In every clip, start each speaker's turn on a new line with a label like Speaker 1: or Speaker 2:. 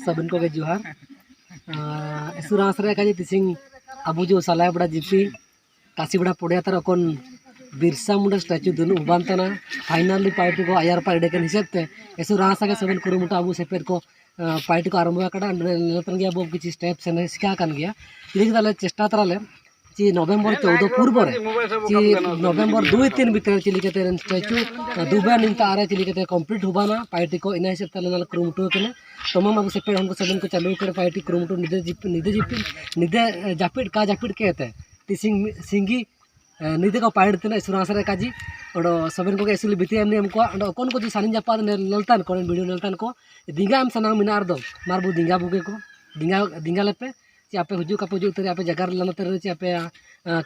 Speaker 1: सबन को जोहार एसुरासरे का तिसिंग अबू जो सलाय बड़ा जिपी काशी बड़ा पड़े तर अकन बिरसा मुंडा स्टैचू दुनु उबानतना फाइनली पार्टी को आयर पार्टी के हिसाब से एसुरासा के सबन कुरुमुटा अबू सेपेर को पार्टी को आरंभ कड़ा नतन गया बो किसी स्टेप से सिका कान गया इदी ताले चेष्टा तराले ची नवेम्बर 14 पूर्व रे ची नवेम्बर 2-3 भीतर चिलिकते स्टैचू दुबा निंता आरे चिलिकते कंप्लीट हुबाना पार्टी को इना हिसाब तले नाल कुरुमुटो कने तमाम अबू सेपेर हमको सबन को चालू कर पार्टी कुरुमुटो निदे जापिड का जापिड केते तिसिंग सिंगी निदे को पाइड तना सुरासरे काजी और सबन को एसुल बिती एमनी हमको कौन को सानिन जापा नलतान को वीडियो नलतान को दिंगा हम सना मिनार दो मारबू दिंगा बुगे को दिंगा लेपे चे आपे हुजू का पुजू उतरे आपे जगार लना तेरे चे आपे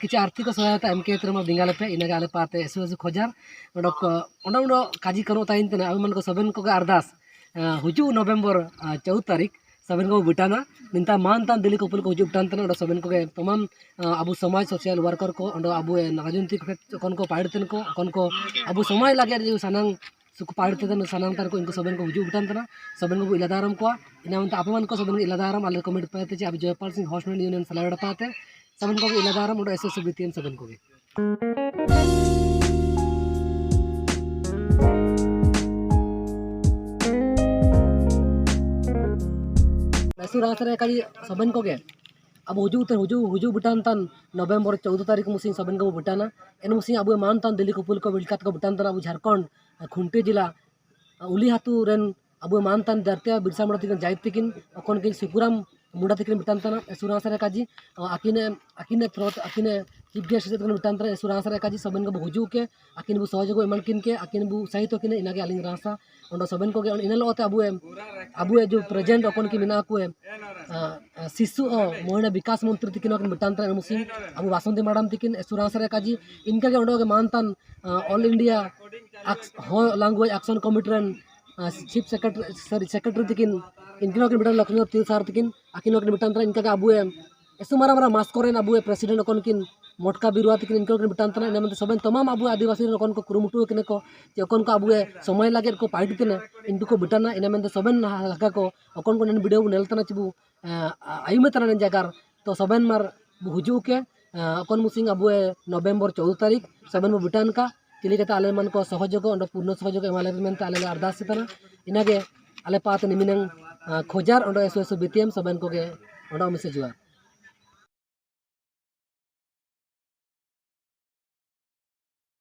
Speaker 1: किसी आर्थिक सहायता एम के तरह दिंगा लेपे इना गाले पाते एसु एसु खोजार ओडो काजी करो ताइन तना अब मन को सबन को अरदास हुजू नवेम्बर 14 तारीख सबन को बिटाना निंता मान तान दिल्ली कोपल को हुजू बिटान तना सबन को तमाम अबू समाज सोशल वर्कर को अबू नागजंती कौन को पाड़तन को अबू समाज लगे जो सनांग सुख पाड़ते सनांग तार को इनको सबन को हुजू बिटान तना सबन को इलादारम को इना मन अपमान को सबन इलादारम आले कमेंट पाते अब जयपाल सिंह हॉस्टल यूनियन सलाड़ पाते सबन को इलादारम और ऐसे सुबितियन सबन को एसुरासरे का सबन को अब हुजू बिटान तान नवेम्बर 14 तारीख मुसिंग सबन को बिटाना एन मुसिंग अब मान तान दिल्ली कुपुल को बिलकात को बिटान तान अब झारखंड खुंटे जिला उली हातु रेन अब मान तान दरते बिरसा मुंडा तिकिन जाइत तिकिन अखन किन सिकुराम मुंडा तिकिन बिटान तान एसुरासरे काजी आकिने चीफ गेस्ट से बिटान तान एसुरासरे काजी सबन को हुजू के आकिन बु सहयोग एमन किन के आकिन बु सहित किन इनागे आलिंग रासा ओंडो सबन को इन लोते अबू जो प्रेजेंट अकन की मिना को शिशु और महिला विकास मंत्री तिकिन बिटान तान मुसिंग अब वासंती मैडम तिकिन एसुरासरे काजी इनका के ओंडो मान तान all India language action committee रेन चीफ सेक्रेटरी तिकिन इनकिन बिटान लक्ष्मी तीर सार तिकिन आकिन बिटान तान इनका अबू एसु मारा मारा मास करेन अबू प्रेसिडेंट अकन किन मोटका बिरुआ तिकिन इनका बिटान तान इन सबन तमाम अबू आदिवासी अकन को कुरुमुटु कने को अकन को अबू समय लगे को पार्टी तेने इनको को बिटाना इन मन सबन हाका को अकन को नन वीडियो नेलतना चिबू आयुमे तना जगार तो सबन मार हुजू के अकन मुसिंग अबू नवेम्बर 14 तारीख सबन बो बिटान का चिली कते आले मन को सहयोग पूर्ण सहयोग एमाले मेनते आले अरदास तना इनागे आले पात निमिनंग खोजार एसु एसु बितियम सबन को मिसे जुआ।